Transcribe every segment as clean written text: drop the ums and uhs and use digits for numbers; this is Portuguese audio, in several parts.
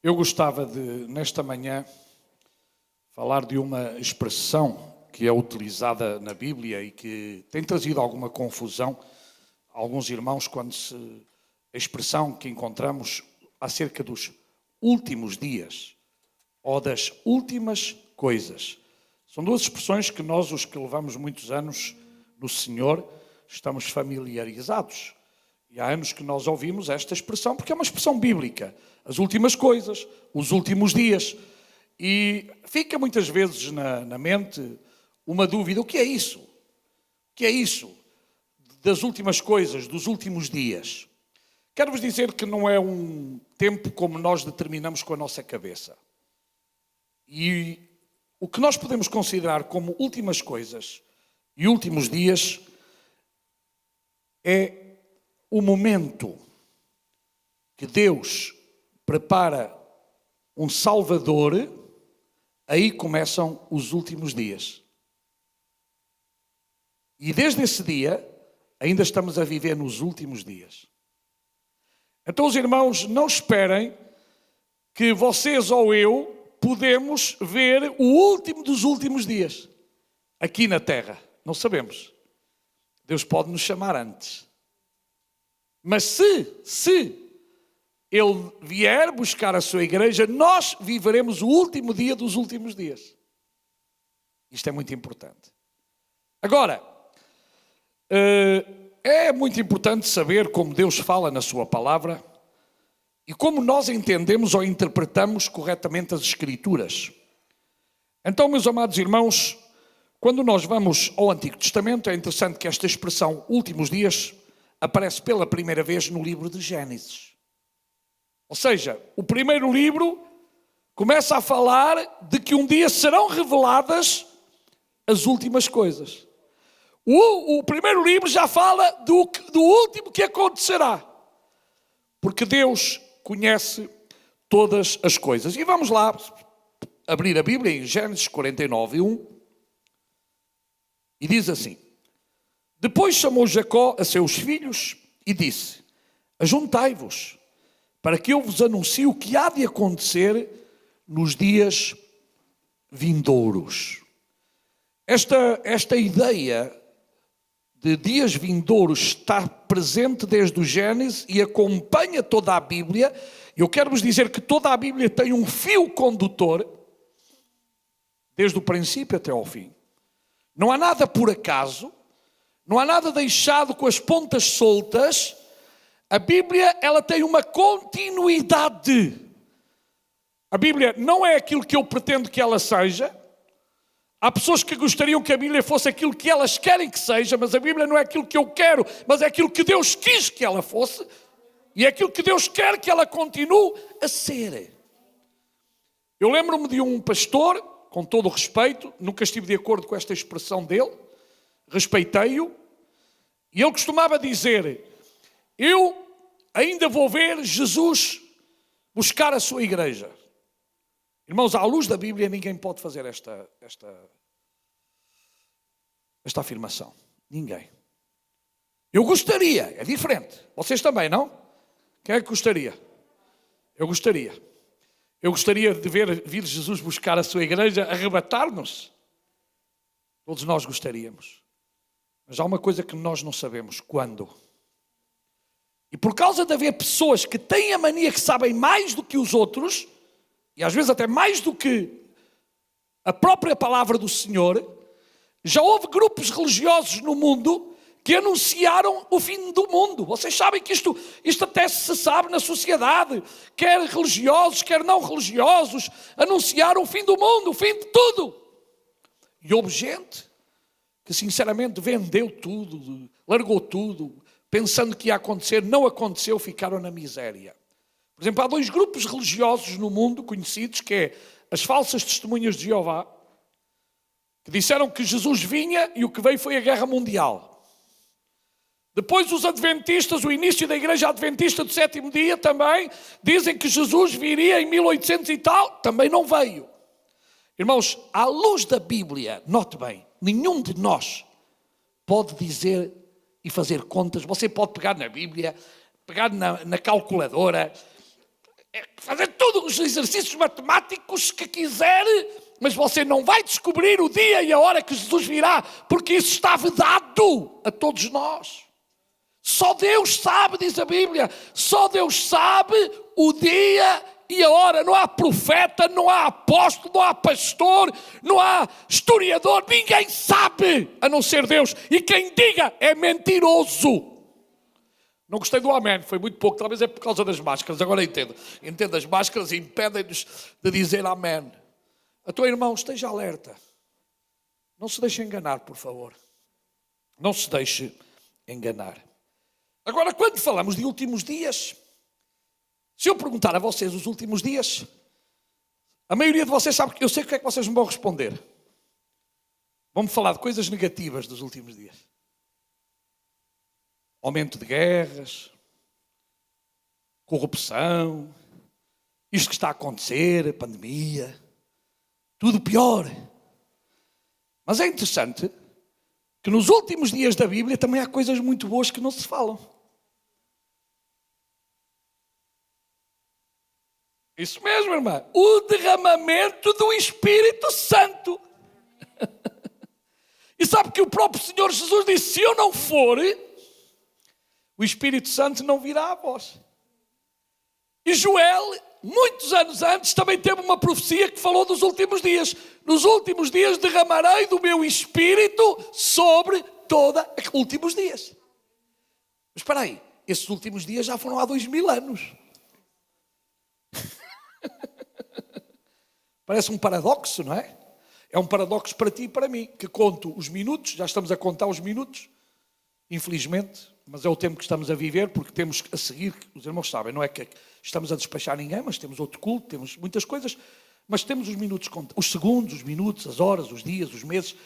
Eu gostava de, nesta manhã, falar de uma expressão que é utilizada na Bíblia e que tem trazido alguma confusão a alguns irmãos a expressão que encontramos acerca dos últimos dias ou das últimas coisas. São duas expressões que nós, os que levamos muitos anos no Senhor, estamos familiarizados. E há anos que nós ouvimos esta expressão, porque é uma expressão bíblica. As últimas coisas, os últimos dias. E fica muitas vezes na mente uma dúvida: o que é isso? O que é isso das últimas coisas, dos últimos dias? Quero-vos dizer que não é um tempo como nós determinamos com a nossa cabeça. E o que nós podemos considerar como últimas coisas e últimos dias é o momento que Deus prepara um Salvador. Aí começam os últimos dias. E desde esse dia, ainda estamos a viver nos últimos dias. Então, os irmãos, não esperem que vocês ou eu podemos ver o último dos últimos dias aqui na Terra. Não sabemos. Deus pode nos chamar antes. Mas se Ele vier buscar a sua igreja, nós viveremos o último dia dos últimos dias. Isto é muito importante. Agora, é muito importante saber como Deus fala na sua palavra e como nós entendemos ou interpretamos corretamente as Escrituras. Então, meus amados irmãos, quando nós vamos ao Antigo Testamento, é interessante que esta expressão últimos dias aparece pela primeira vez no livro de Gênesis. Ou seja, o primeiro livro começa a falar de que um dia serão reveladas as últimas coisas. O primeiro livro já fala do último que acontecerá. Porque Deus conhece todas as coisas. E vamos lá abrir a Bíblia em Gênesis 49:1. E diz assim: Depois chamou Jacó a seus filhos e disse: Ajuntai-vos, para que eu vos anuncie o que há de acontecer nos dias vindouros. Esta ideia de dias vindouros está presente desde o Gênesis e acompanha toda a Bíblia. Eu quero vos dizer que toda a Bíblia tem um fio condutor, desde o princípio até ao fim. Não há nada por acaso, não há nada deixado com as pontas soltas. A Bíblia, ela tem uma continuidade. A Bíblia não é aquilo que eu pretendo que ela seja. Há pessoas que gostariam que a Bíblia fosse aquilo que elas querem que seja, mas a Bíblia não é aquilo que eu quero, mas é aquilo que Deus quis que ela fosse, e é aquilo que Deus quer que ela continue a ser. Eu lembro-me de um pastor, com todo o respeito, nunca estive de acordo com esta expressão dele, respeitei-o, e ele costumava dizer: eu ainda vou ver Jesus buscar a sua igreja. Irmãos, à luz da Bíblia, ninguém pode fazer esta afirmação. Ninguém. Eu gostaria, é diferente. Vocês também, não? Quem é que gostaria? Eu gostaria. Eu gostaria de vir Jesus buscar a sua igreja, arrebatar-nos. Todos nós gostaríamos. Mas há uma coisa que nós não sabemos: quando. E por causa de haver pessoas que têm a mania que sabem mais do que os outros, e às vezes até mais do que a própria palavra do Senhor, já houve grupos religiosos no mundo que anunciaram o fim do mundo. Vocês sabem que isto até se sabe na sociedade, quer religiosos, quer não religiosos, anunciaram o fim do mundo, o fim de tudo. E houve gente que sinceramente vendeu tudo, largou tudo, pensando que ia acontecer, não aconteceu, ficaram na miséria. Por exemplo, há dois grupos religiosos no mundo conhecidos, que é as falsas testemunhas de Jeová, que disseram que Jesus vinha e o que veio foi a guerra mundial. Depois os adventistas, o início da igreja adventista do sétimo dia também, dizem que Jesus viria em 1800 e tal, também não veio. Irmãos, à luz da Bíblia, note bem, nenhum de nós pode dizer e fazer contas. Você pode pegar na Bíblia, pegar na calculadora, fazer todos os exercícios matemáticos que quiser, mas você não vai descobrir o dia e a hora que Jesus virá, porque isso está vedado a todos nós. Só Deus sabe, diz a Bíblia, só Deus sabe o dia e a hora. Não há profeta, não há apóstolo, não há pastor, não há historiador, ninguém sabe, a não ser Deus. E quem diga é mentiroso. Não gostei do amém, foi muito pouco, talvez é por causa das máscaras, agora entendo. Entendo, as máscaras impedem-nos de dizer amém. A tua irmão, esteja alerta. Não se deixe enganar, por favor. Não se deixe enganar. Agora, quando falamos de últimos dias, se eu perguntar a vocês os últimos dias, a maioria de vocês sabe que eu sei o que é que vocês me vão responder. Vão-me falar de coisas negativas dos últimos dias. Aumento de guerras, corrupção, isto que está a acontecer, a pandemia, tudo pior. Mas é interessante que nos últimos dias da Bíblia também há coisas muito boas que não se falam. Isso mesmo, irmã. O derramamento do Espírito Santo. E sabe que o próprio Senhor Jesus disse, se eu não for, o Espírito Santo não virá a vós. E Joel, muitos anos antes, também teve uma profecia que falou dos últimos dias. Nos últimos dias derramarei do meu Espírito sobre todos os últimos dias. Mas espera aí, esses últimos dias já foram há 2000 anos. Parece um paradoxo, não é? É um paradoxo para ti e para mim, que conto os minutos, já estamos a contar os minutos, infelizmente, mas é o tempo que estamos a viver, porque temos a seguir, os irmãos sabem, não é que estamos a despachar ninguém, mas temos outro culto, temos muitas coisas, mas temos os minutos, os segundos, os minutos, as horas, os dias, os meses,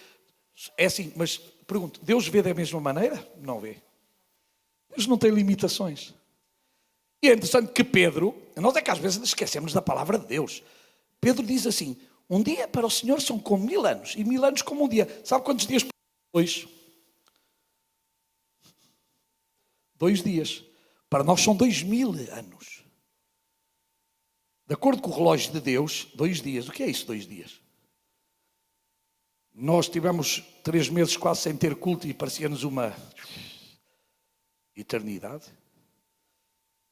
é assim, mas pergunto, Deus vê da mesma maneira? Não vê. Deus não tem limitações. E é interessante que Pedro, nós é que às vezes esquecemos da palavra de Deus. Pedro diz assim, um dia para o Senhor são como 1000 anos, e 1000 anos como um dia. Sabe quantos dias? 2. 2 dias. Para nós são 2000 anos. De acordo com o relógio de Deus, 2 dias. O que é isso, 2 dias? Nós tivemos 3 meses quase sem ter culto e parecia-nos uma eternidade.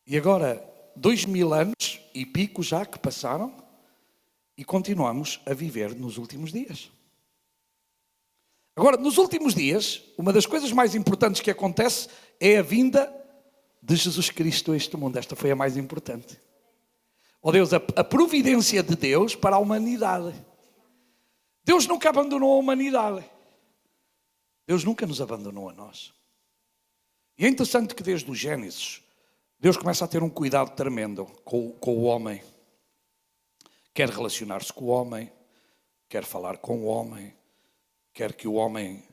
E agora, 2000 anos e pico já que passaram e continuamos a viver nos últimos dias. Agora, nos últimos dias, uma das coisas mais importantes que acontece é a vinda de Jesus Cristo a este mundo. Esta foi a mais importante. Oh Deus, a providência de Deus para a humanidade. Deus nunca abandonou a humanidade. Deus nunca nos abandonou a nós. E é interessante que desde o Gênesis, Deus começa a ter um cuidado tremendo com o homem. Quer relacionar-se com o homem, quer falar com o homem, quer que o homem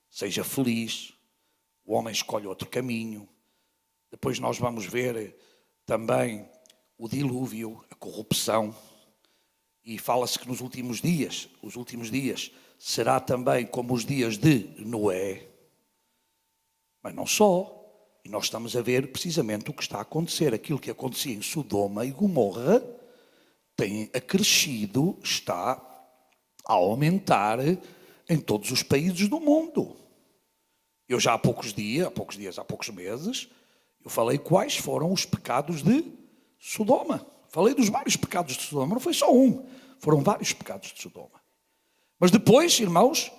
seja feliz, o homem escolhe outro caminho. Depois nós vamos ver também o dilúvio, a corrupção. E fala-se que nos últimos dias, os últimos dias, será também como os dias de Noé. Mas não só. E nós estamos a ver precisamente o que está a acontecer. Aquilo que acontecia em Sodoma e Gomorra tem acrescido, está a aumentar em todos os países do mundo. Eu já há poucos meses, eu falei quais foram os pecados de Sodoma. Falei dos vários pecados de Sodoma, não foi só um, foram vários pecados de Sodoma. Mas depois, irmãos,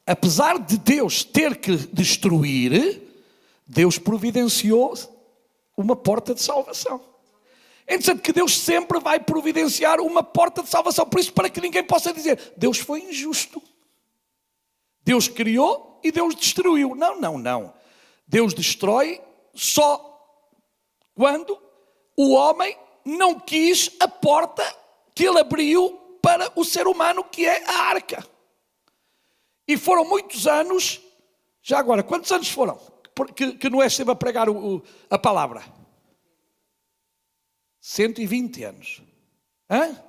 apesar de Deus ter que destruir, Deus providenciou uma porta de salvação. É interessante que Deus sempre vai providenciar uma porta de salvação. Por isso, para que ninguém possa dizer, Deus foi injusto. Deus criou e Deus destruiu. Não. Deus destrói só quando o homem não quis a porta que ele abriu para o ser humano, que é a arca. E foram muitos anos, já agora, quantos anos foram que Noé esteve a pregar a palavra? 120 anos. Hã?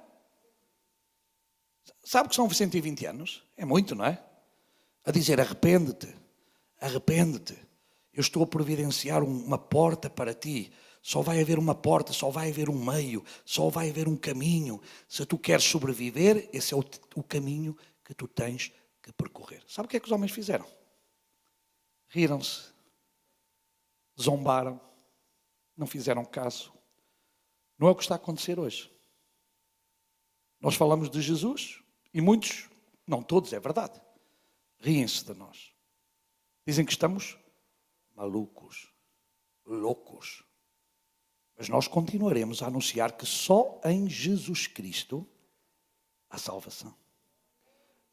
Sabe o que são 120 anos? É muito, não é? A dizer arrepende-te. eu estou a providenciar uma porta para ti. Só vai haver uma porta, só vai haver um meio, só vai haver um caminho. Se tu queres sobreviver, esse é o caminho que tu tens que percorrer. Sabe o que é que os homens fizeram? Riram-se, zombaram, não fizeram caso. Não é o que está a acontecer hoje. Nós falamos de Jesus e muitos, não todos, é verdade, riem-se de nós. Dizem que estamos malucos, loucos. Mas nós continuaremos a anunciar que só em Jesus Cristo há salvação.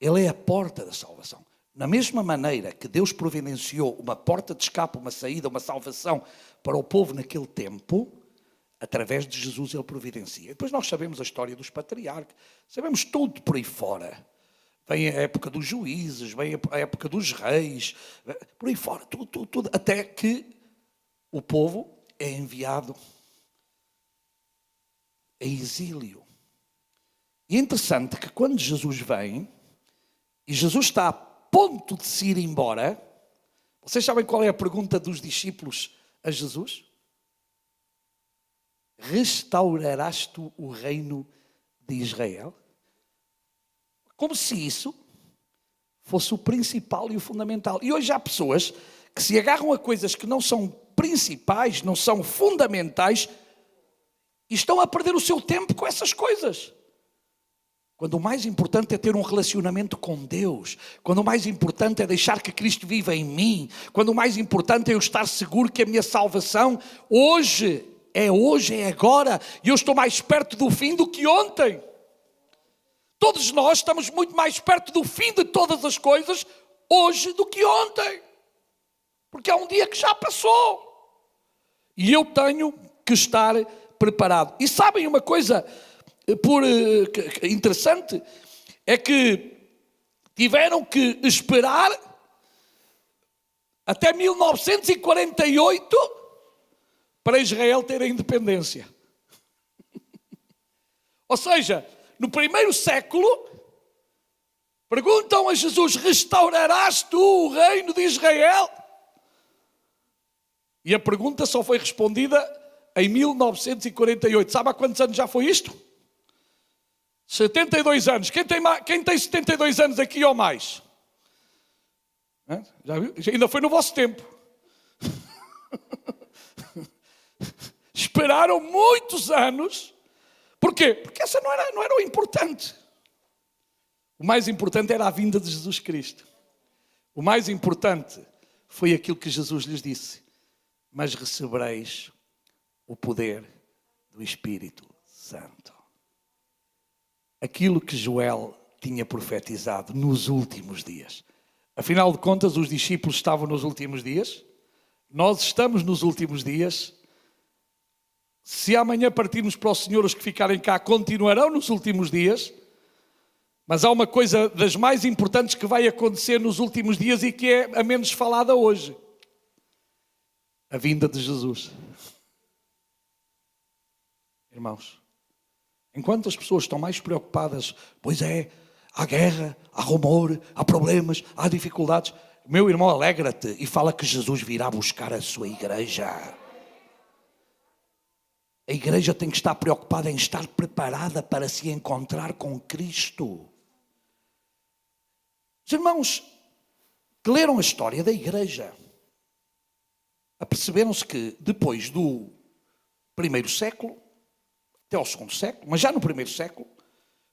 Ele é a porta da salvação. Na mesma maneira que Deus providenciou uma porta de escape, uma saída, uma salvação para o povo naquele tempo, através de Jesus ele providencia. Depois nós sabemos a história dos patriarcas, sabemos tudo por aí fora. Vem a época dos juízes, vem a época dos reis, por aí fora, tudo, até que o povo é enviado em exílio. E é interessante que quando Jesus vem, e Jesus está a ponto de se ir embora, vocês sabem qual é a pergunta dos discípulos a Jesus? Restaurarás tu o reino de Israel? Como se isso fosse o principal e o fundamental. E hoje há pessoas que se agarram a coisas que não são principais, não são fundamentais, e estão a perder o seu tempo com essas coisas. Quando o mais importante é ter um relacionamento com Deus, quando o mais importante é deixar que Cristo viva em mim, quando o mais importante é eu estar seguro que a minha salvação hoje, é agora, e eu estou mais perto do fim do que ontem. Todos nós estamos muito mais perto do fim de todas as coisas hoje do que ontem. Porque há um dia que já passou. E eu tenho que estar preparado. E sabem uma coisa interessante? É que tiveram que esperar até 1948 para Israel ter a independência. Ou seja, no primeiro século, perguntam a Jesus, restaurarás tu o reino de Israel? E a pergunta só foi respondida em 1948. Sabe há quantos anos já foi isto? 72 anos. Quem tem 72 anos aqui ou mais? Já viu? Ainda foi no vosso tempo. Esperaram muitos anos. Porquê? Porque essa não era o importante. O mais importante era a vinda de Jesus Cristo. O mais importante foi aquilo que Jesus lhes disse. Mas recebereis o poder do Espírito Santo. Aquilo que Joel tinha profetizado nos últimos dias. Afinal de contas, os discípulos estavam nos últimos dias. Nós estamos nos últimos dias. Se amanhã partirmos para o Senhor, os que ficarem cá continuarão nos últimos dias. Mas há uma coisa das mais importantes que vai acontecer nos últimos dias e que é a menos falada hoje. A vinda de Jesus. Irmãos, enquanto as pessoas estão mais preocupadas, pois é, há guerra, há rumor, há problemas, há dificuldades. Meu irmão, alegra-te e fala que Jesus virá buscar a sua igreja. A igreja tem que estar preocupada em estar preparada para se encontrar com Cristo. Os irmãos que leram a história da igreja aperceberam-se que depois do primeiro século, até ao segundo século, mas já no primeiro século,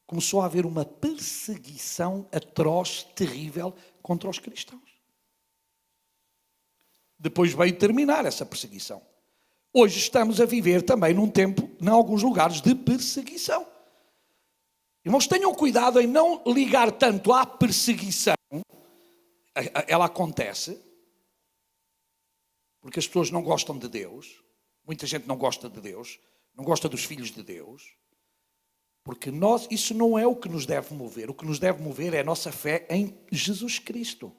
começou a haver uma perseguição atroz, terrível, contra os cristãos. Depois veio terminar essa perseguição. Hoje estamos a viver também num tempo, em alguns lugares, de perseguição. Irmãos, tenham cuidado em não ligar tanto à perseguição. Ela acontece porque as pessoas não gostam de Deus. Muita gente não gosta de Deus, não gosta dos filhos de Deus. Porque isso não é o que nos deve mover. O que nos deve mover é a nossa fé em Jesus Cristo.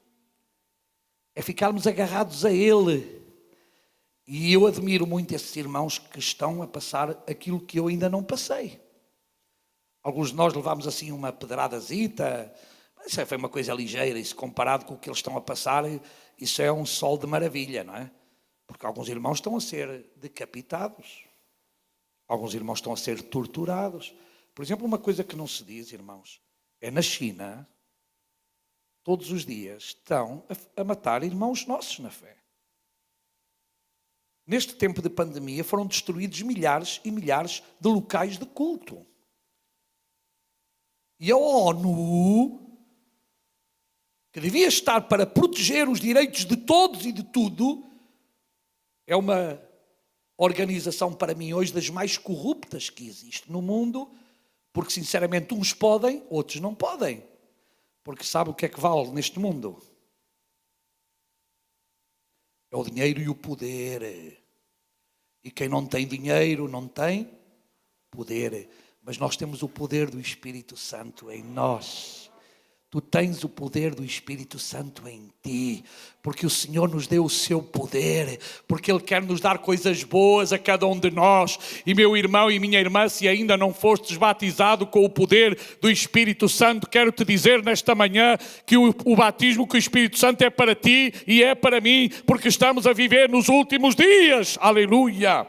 É ficarmos agarrados a Ele. E eu admiro muito esses irmãos que estão a passar aquilo que eu ainda não passei. Alguns de nós levámos assim uma pedradazita, mas isso foi uma coisa ligeira, isso comparado com o que eles estão a passar, isso é um sol de maravilha, não é? Porque alguns irmãos estão a ser decapitados. Alguns irmãos estão a ser torturados. Por exemplo, uma coisa que não se diz, irmãos, é na China, todos os dias estão a matar irmãos nossos na fé. Neste tempo de pandemia foram destruídos milhares e milhares de locais de culto. E a ONU, que devia estar para proteger os direitos de todos e de tudo, é uma organização, para mim, hoje das mais corruptas que existe no mundo, porque, sinceramente, uns podem, outros não podem. Porque sabe o que é que vale neste mundo? É o dinheiro e o poder. E quem não tem dinheiro não tem poder. Mas nós temos o poder do Espírito Santo em nós. Tu tens o poder do Espírito Santo em ti, porque o Senhor nos deu o seu poder, porque Ele quer nos dar coisas boas a cada um de nós. E meu irmão e minha irmã, se ainda não fostes batizado com o poder do Espírito Santo, quero te dizer nesta manhã que o batismo com o Espírito Santo é para ti e é para mim, porque estamos a viver nos últimos dias. Aleluia!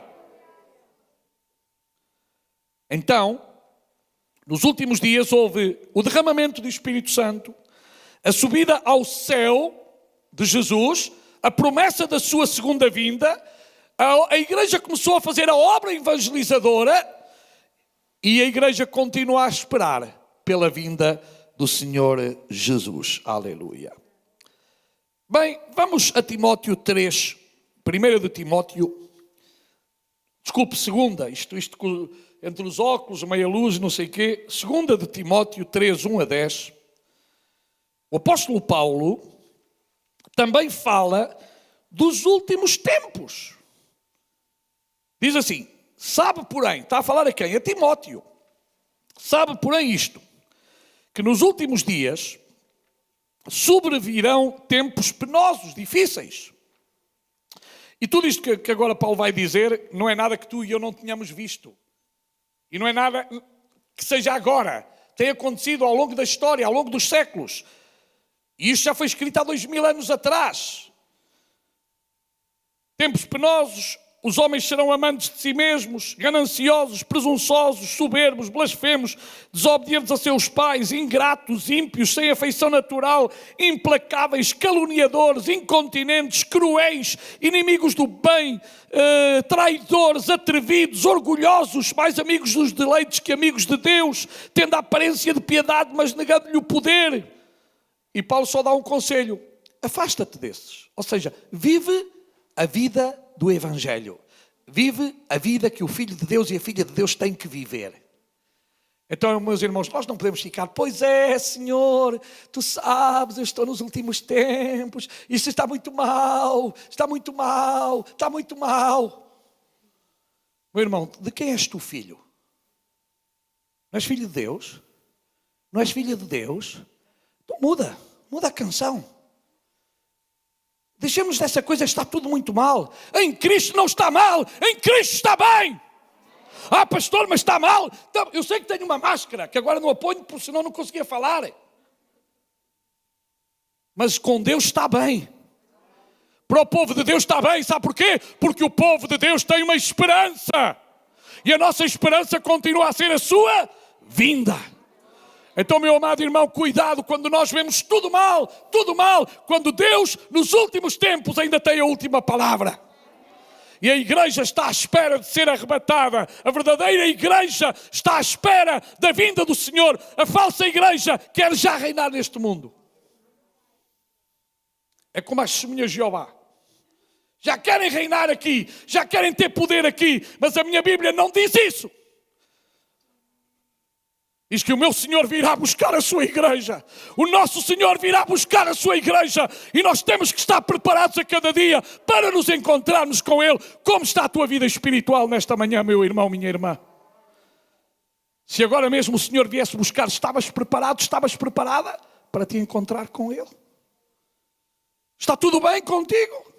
Então, nos últimos dias houve o derramamento do Espírito Santo, a subida ao céu de Jesus, a promessa da sua segunda vinda, a igreja começou a fazer a obra evangelizadora e a igreja continua a esperar pela vinda do Senhor Jesus. Aleluia. Bem, vamos a Timóteo 3, 1 de Timóteo, desculpe, segunda, isto entre os óculos, meia luz, não sei o quê. 2 de Timóteo 3, 1 a 10. O apóstolo Paulo também fala dos últimos tempos. Diz assim, sabe porém, está a falar a quem? A Timóteo. Sabe porém isto, que nos últimos dias sobrevirão tempos penosos, difíceis. E tudo isto que agora Paulo vai dizer não é nada que tu e eu não tenhamos visto. E não é nada que seja agora. Tem acontecido ao longo da história, ao longo dos séculos. E isto já foi escrito há 2000 anos atrás. Tempos penosos, os homens serão amantes de si mesmos, gananciosos, presunçosos, soberbos, blasfemos, desobedientes a seus pais, ingratos, ímpios, sem afeição natural, implacáveis, caluniadores, incontinentes, cruéis, inimigos do bem, traidores, atrevidos, orgulhosos, mais amigos dos deleites que amigos de Deus, tendo a aparência de piedade, mas negando-lhe o poder. E Paulo só dá um conselho, afasta-te desses. Ou seja, vive a vida do Evangelho. Vive a vida que o Filho de Deus e a Filha de Deus têm que viver. Então, meus irmãos, nós não podemos ficar, pois é, Senhor, tu sabes, eu estou nos últimos tempos, isto está muito mal, está muito mal, está muito mal. Meu irmão, de quem és tu filho? Não és filho de Deus? Não és filha de Deus? Então muda a canção. Deixemos dessa coisa, está tudo muito mal. Em Cristo não está mal, em Cristo está bem. Ah, pastor, mas está mal. Eu sei que tenho uma máscara, que agora não a ponho, porque senão não conseguia falar. Mas com Deus está bem. Para o povo de Deus está bem, sabe porquê? Porque o povo de Deus tem uma esperança. E a nossa esperança continua a ser a sua vinda. Então, meu amado irmão, cuidado quando nós vemos tudo mal, quando Deus, nos últimos tempos, ainda tem a última palavra. E a igreja está à espera de ser arrebatada. A verdadeira igreja está à espera da vinda do Senhor. A falsa igreja quer já reinar neste mundo. É como as testemunhas de Jeová. Já querem reinar aqui, já querem ter poder aqui, mas a minha Bíblia não diz isso. Diz que o meu Senhor virá buscar a sua igreja. O nosso Senhor virá buscar a sua igreja. E nós temos que estar preparados a cada dia para nos encontrarmos com Ele. Como está a tua vida espiritual nesta manhã, meu irmão, minha irmã? Se agora mesmo o Senhor viesse buscar, estavas preparado, estavas preparada para te encontrar com Ele? Está tudo bem contigo?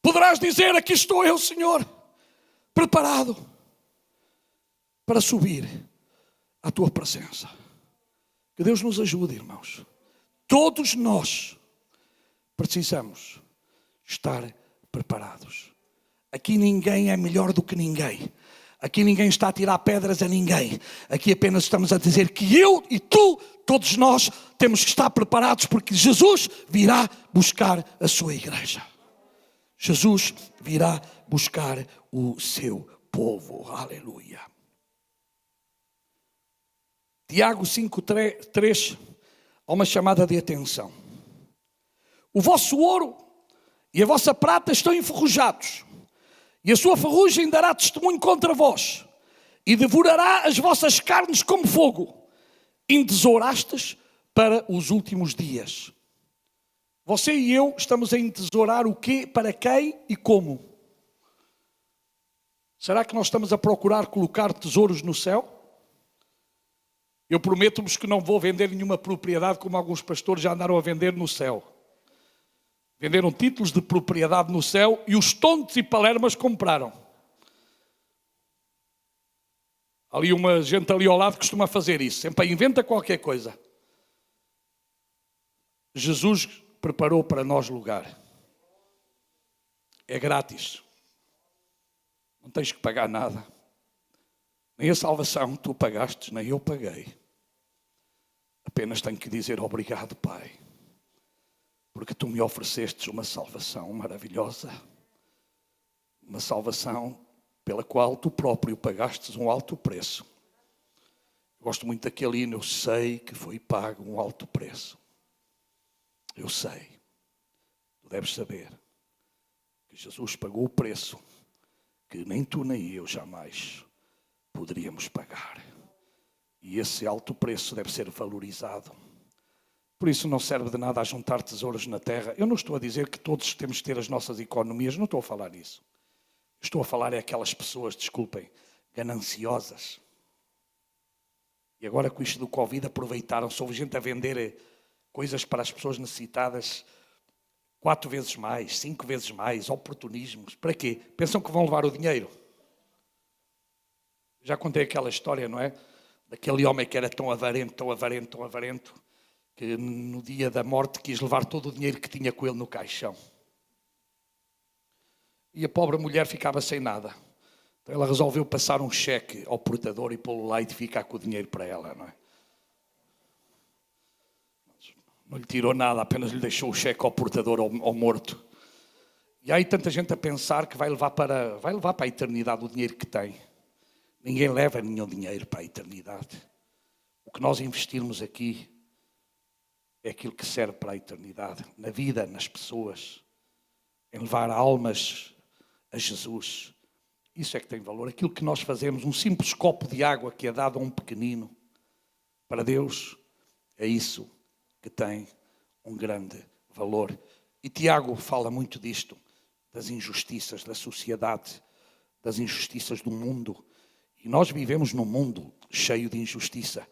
Poderás dizer, aqui estou eu, Senhor, preparado para subir à tua presença. Que Deus nos ajude, irmãos. Todos nós precisamos estar preparados. Aqui ninguém é melhor do que ninguém. Aqui ninguém está a tirar pedras a ninguém. Aqui apenas estamos a dizer que eu e tu, todos nós, temos que estar preparados porque Jesus virá buscar a sua igreja. Jesus virá buscar o seu povo. Aleluia. Tiago 5:3, há uma chamada de atenção. O vosso ouro e a vossa prata estão enferrujados, e a sua ferrugem dará testemunho contra vós, e devorará as vossas carnes como fogo. Entesourastes para os últimos dias. Você e eu estamos a entesourar o quê, para quem e como? Será que nós estamos a procurar colocar tesouros no céu? Eu prometo-vos que não vou vender nenhuma propriedade como alguns pastores já andaram a vender no céu. Venderam títulos de propriedade no céu e os tontos e palermas compraram. Ali uma gente ali ao lado costuma fazer isso. Sempre inventa qualquer coisa. Jesus preparou para nós lugar. É grátis. Não tens que pagar nada. Nem a salvação tu pagaste, nem eu paguei. Apenas tenho que dizer obrigado, Pai. Porque tu me oferecestes uma salvação maravilhosa. Uma salvação pela qual tu próprio pagastes um alto preço. Gosto muito daquele hino, eu sei que foi pago um alto preço. Eu sei. Tu deves saber que Jesus pagou o preço que nem tu nem eu jamais poderíamos pagar. E esse alto preço deve ser valorizado. Por isso não serve de nada a juntar tesouros na terra. Eu não estou a dizer que todos temos que ter as nossas economias, não estou a falar nisso. Estou a falar é aquelas pessoas, desculpem, gananciosas. E agora com isto do Covid aproveitaram-se, houve gente a vender coisas para as pessoas necessitadas 4 vezes mais, 5 vezes mais, oportunismos. Para quê? Pensam que vão levar o dinheiro. Já contei aquela história, não é? Daquele homem que era tão avarento, tão avarento, tão avarento, que no dia da morte quis levar todo o dinheiro que tinha com ele no caixão. E a pobre mulher ficava sem nada. Então ela resolveu passar um cheque ao portador e pô-lo lá e ficar com o dinheiro para ela, não é? Não lhe tirou nada, apenas lhe deixou o cheque ao portador, ao morto. E há aí tanta gente a pensar que vai levar para a eternidade o dinheiro que tem. Ninguém leva nenhum dinheiro para a eternidade. O que nós investirmos aqui é aquilo que serve para a eternidade. Na vida, nas pessoas. Em levar almas a Jesus. Isso é que tem valor. Aquilo que nós fazemos, um simples copo de água que é dado a um pequenino, para Deus, é isso que tem um grande valor. E Tiago fala muito disto, das injustiças da sociedade, das injustiças do mundo. E nós vivemos num mundo cheio de injustiça.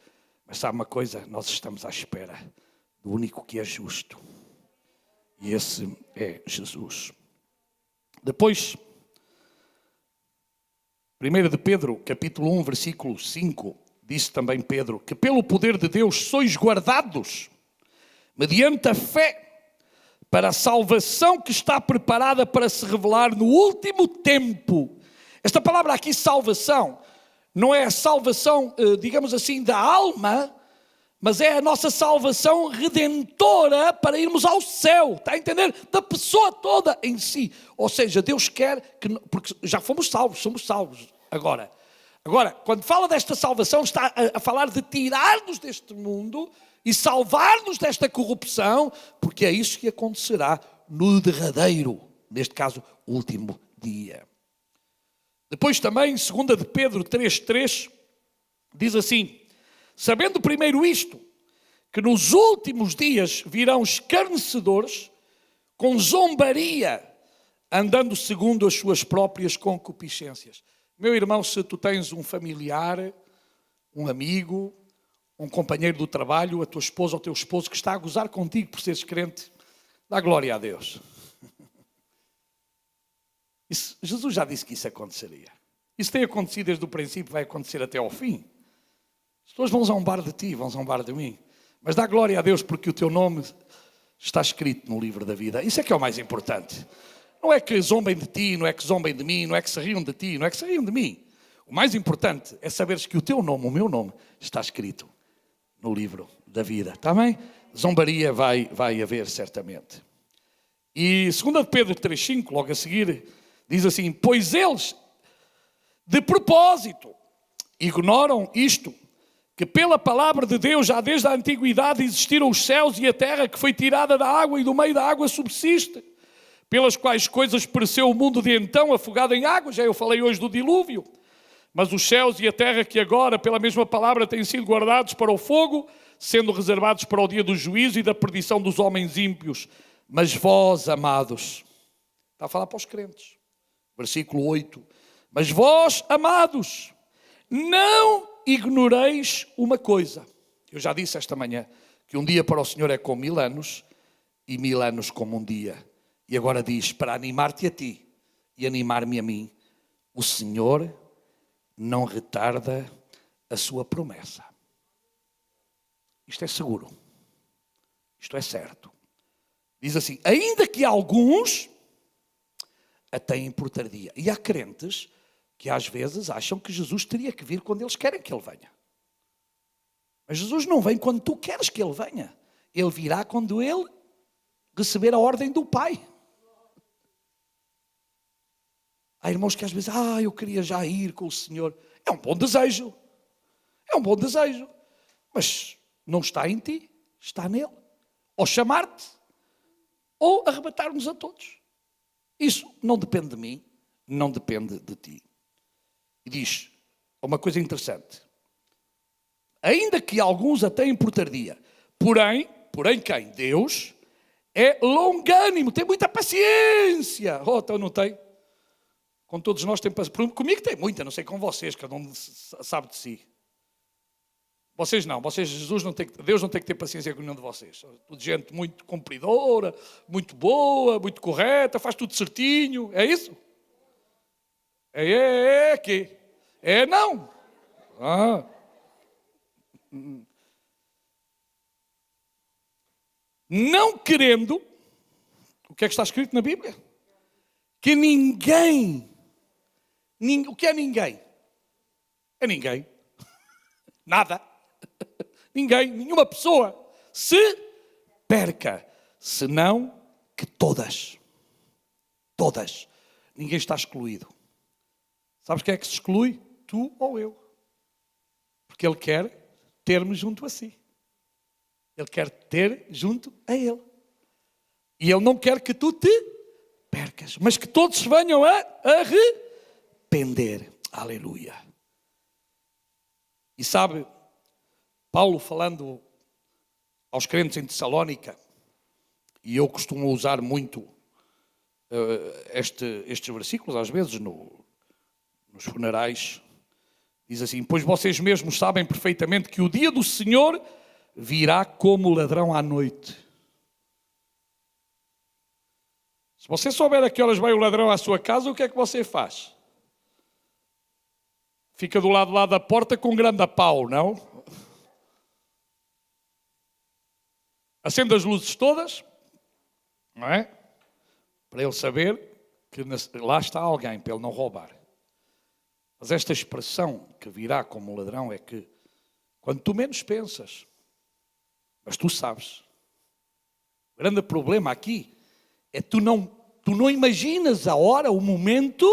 Mas sabe uma coisa? Nós estamos à espera do único que é justo. E esse é Jesus. Depois, 1 de Pedro, capítulo 1, versículo 5, disse também Pedro, que pelo poder de Deus sois guardados, mediante a fé, para a salvação que está preparada para se revelar no último tempo. Esta palavra aqui, salvação, não é a salvação, digamos assim, da alma, mas é a nossa salvação redentora para irmos ao céu, está a entender? Da pessoa toda em si. Ou seja, Deus quer que, porque já fomos salvos, somos salvos agora. Agora, quando fala desta salvação, está a falar de tirar-nos deste mundo e salvar-nos desta corrupção, porque é isso que acontecerá no derradeiro, neste caso, último dia. Depois também, 2 de Pedro 3,3, diz assim, sabendo primeiro isto, que nos últimos dias virão escarnecedores, com zombaria, andando segundo as suas próprias concupiscências. Meu irmão, se tu tens um familiar, um amigo, um companheiro do trabalho, a tua esposa ou o teu esposo que está a gozar contigo por seres crente, dá glória a Deus. Isso, Jesus já disse que isso aconteceria. Isso tem acontecido desde o princípio, vai acontecer até ao fim. As pessoas vão zombar de ti, vão zombar de mim. Mas dá glória a Deus porque o teu nome está escrito no livro da vida. Isso é que é o mais importante. Não é que zombem de ti, não é que zombem de mim, não é que se riam de ti, não é que se riam de mim. O mais importante é saberes que o teu nome, o meu nome, está escrito no livro da vida. Está bem? Zombaria vai haver certamente. E 2 de Pedro 3,5, logo a seguir, diz assim: pois eles, de propósito, ignoram isto, que pela palavra de Deus já desde a antiguidade existiram os céus e a terra, que foi tirada da água e do meio da água subsiste, pelas quais coisas pereceu o mundo de então, afogado em água. Já eu falei hoje do dilúvio. Mas os céus e a terra que agora, pela mesma palavra, têm sido guardados para o fogo, sendo reservados para o dia do juízo e da perdição dos homens ímpios. Mas vós, amados, está a falar para os crentes, versículo 8, mas vós, amados, não ignoreis uma coisa. Eu já disse esta manhã que um dia para o Senhor é como 1000 anos e 1000 anos como um dia. E agora diz, para animar-te a ti e animar-me a mim, o Senhor não retarda a sua promessa. Isto é seguro. Isto é certo. Diz assim, ainda que alguns a têm por tardia. E há crentes que às vezes acham que Jesus teria que vir quando eles querem que Ele venha. Mas Jesus não vem quando tu queres que Ele venha. Ele virá quando Ele receber a ordem do Pai. Há irmãos que às vezes, eu queria já ir com o Senhor. É um bom desejo. É um bom desejo. Mas não está em ti, está nele. Ou chamar-te, ou arrebatar-nos a todos. Isso não depende de mim, não depende de ti. E diz uma coisa interessante. Ainda que alguns a tenham por tardia, porém quem? Deus é longânimo, tem muita paciência. Então não tem? Com todos nós tem paciência. Comigo tem muita, não sei com vocês, cada um sabe de si. Vocês não, Deus não tem que ter paciência com nenhum de vocês. Tudo gente muito cumpridora, muito boa, muito correta, faz tudo certinho. É isso? É que? É não. Não querendo, o que é que está escrito na Bíblia? Que ninguém, o que é ninguém? É ninguém. Nada. Ninguém, nenhuma pessoa se perca, senão que todas. Ninguém está excluído. Sabes quem é que se exclui? Tu ou eu. Porque Ele quer ter-me junto a si. Ele quer ter junto a Ele. E Ele não quer que tu te percas, mas que todos se venham a arrepender. Aleluia. E sabe, Paulo falando aos crentes em Tessalónica, e eu costumo usar muito estes versículos, às vezes, nos funerais, diz assim, pois vocês mesmos sabem perfeitamente que o dia do Senhor virá como ladrão à noite. Se você souber a que horas vai o ladrão à sua casa, o que é que você faz? Fica do lado lá da porta com um grande pau, não? Acende as luzes todas, não é? Para ele saber que lá está alguém, para ele não roubar. Mas esta expressão que virá como ladrão é que quando tu menos pensas, mas tu sabes. O grande problema aqui é tu não imaginas a hora, o momento,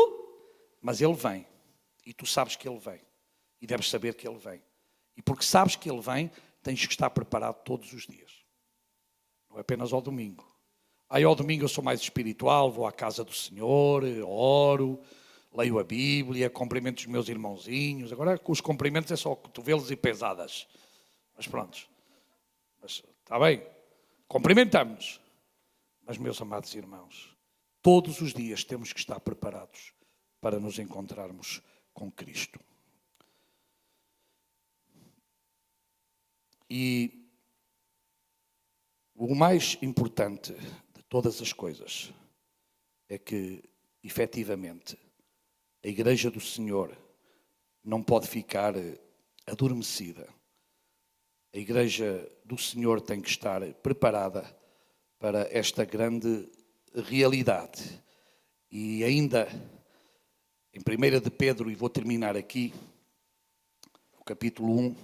mas ele vem. E tu sabes que ele vem. E deves saber que ele vem. E porque sabes que ele vem, tens que estar preparado todos os dias. Não é apenas ao domingo. Aí ao domingo eu sou mais espiritual, vou à casa do Senhor, oro, leio a Bíblia, cumprimento os meus irmãozinhos. Agora com os cumprimentos é só cotovelos e pesadas. Mas pronto. Mas está bem. Cumprimentamos. Mas meus amados irmãos, todos os dias temos que estar preparados para nos encontrarmos com Cristo. E o mais importante de todas as coisas é que, efetivamente, a Igreja do Senhor não pode ficar adormecida. A Igreja do Senhor tem que estar preparada para esta grande realidade. E ainda em 1 de Pedro, e vou terminar aqui, o capítulo 1,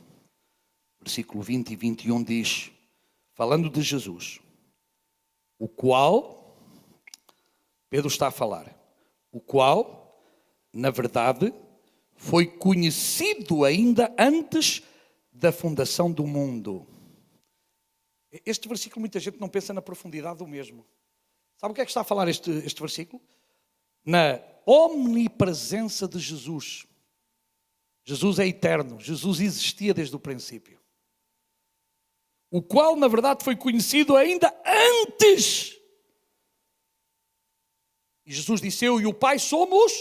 versículo 20 e 21 diz, falando de Jesus, o qual, Pedro está a falar, o qual, na verdade, foi conhecido ainda antes da fundação do mundo. Este versículo muita gente não pensa na profundidade do mesmo. Sabe o que é que está a falar este versículo? Na omnipresença de Jesus. Jesus é eterno, Jesus existia desde o princípio. O qual, na verdade, foi conhecido ainda antes. E Jesus disse, eu e o Pai somos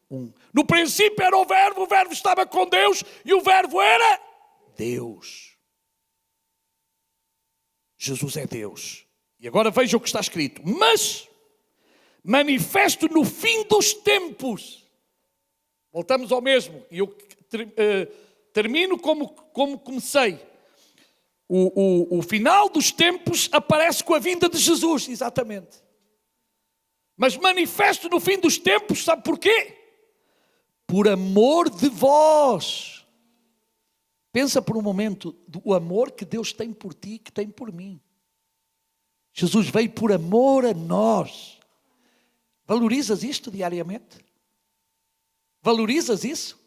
um. No princípio era o Verbo estava com Deus e o Verbo era Deus. Jesus é Deus. E agora veja o que está escrito. Mas, manifesto no fim dos tempos. Voltamos ao mesmo. E eu termino como comecei. O final dos tempos aparece com a vinda de Jesus. Exatamente. Mas manifesto no fim dos tempos, sabe porquê? Por amor de vós. Pensa por um momento do amor que Deus tem por ti, que tem por mim. Jesus veio por amor a nós. Valorizas isto diariamente? Valorizas isso?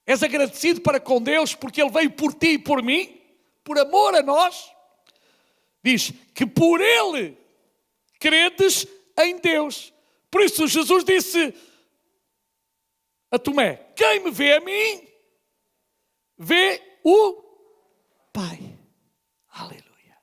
És agradecido para com Deus porque Ele veio por ti e por mim? Por amor a nós? Diz que por Ele credes em Deus. Por isso Jesus disse a Tomé, quem me vê a mim, vê o Pai. Aleluia.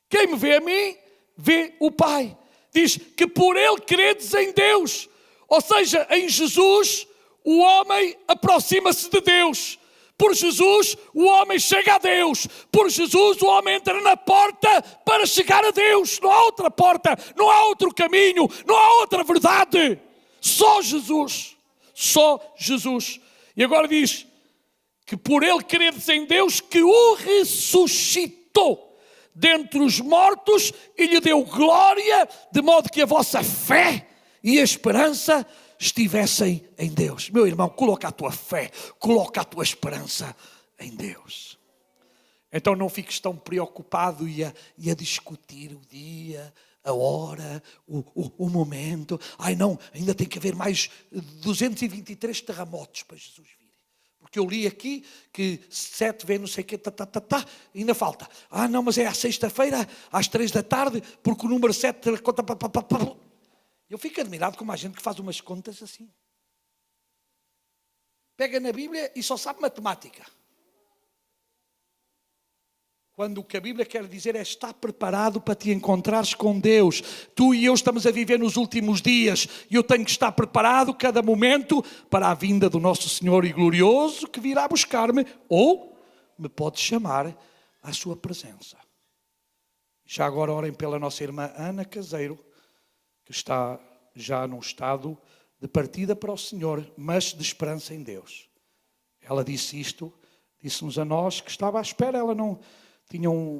Quem me vê a mim, vê o Pai. Diz que por Ele credes em Deus. Ou seja, em Jesus, o homem aproxima-se de Deus. Por Jesus, o homem chega a Deus. Por Jesus, o homem entra na porta para chegar a Deus. Não há outra porta, não há outro caminho, não há outra verdade. Só Jesus. Só Jesus. E agora diz que por Ele credes em Deus, que o ressuscitou dentre os mortos e lhe deu glória, de modo que a vossa fé e a esperança estivessem em Deus. Meu irmão, coloca a tua fé, coloca a tua esperança em Deus. Então não fiques tão preocupado e a discutir o dia, a hora, o momento. Ai não, ainda tem que haver mais 223 terremotos para Jesus vir. Porque eu li aqui que 7 vezes não sei o que, ainda falta. Ah não, mas é à sexta-feira, às 3 da tarde, porque o número 7... Eu fico admirado como há gente que faz umas contas assim. Pega na Bíblia e só sabe matemática. Quando o que a Bíblia quer dizer é estar preparado para te encontrares com Deus. Tu e eu estamos a viver nos últimos dias e eu tenho que estar preparado cada momento para a vinda do nosso Senhor e glorioso que virá buscar-me ou me pode chamar à sua presença. Já agora orem pela nossa irmã Ana Caseiro, que está já num estado de partida para o Senhor, mas de esperança em Deus. Ela disse isto, disse-nos a nós que estava à espera, ela não...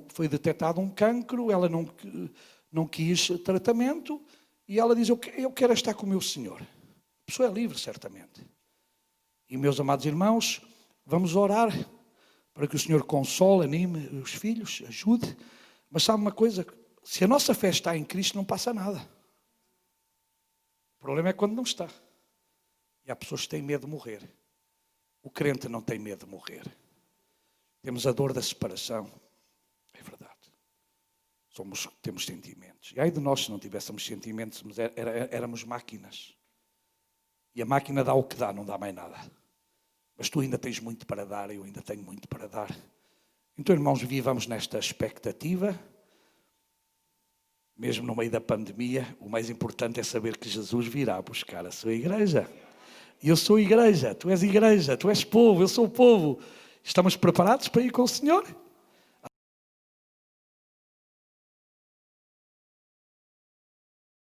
foi detectado um cancro, ela não quis tratamento e ela diz, eu quero estar com o meu Senhor. A pessoa é livre, certamente. E meus amados irmãos, vamos orar para que o Senhor console, anime os filhos, ajude. Mas sabe uma coisa? Se a nossa fé está em Cristo, não passa nada. O problema é quando não está. E há pessoas que têm medo de morrer. O crente não tem medo de morrer. Temos a dor da separação. É verdade. Temos sentimentos. E ai de nós se não tivéssemos sentimentos, mas éramos máquinas. E a máquina dá o que dá, não dá mais nada. Mas tu ainda tens muito para dar, eu ainda tenho muito para dar. Então, irmãos, vivamos nesta expectativa. Mesmo no meio da pandemia, o mais importante é saber que Jesus virá buscar a sua igreja. E eu sou igreja, tu és povo, eu sou povo. Estamos preparados para ir com o Senhor?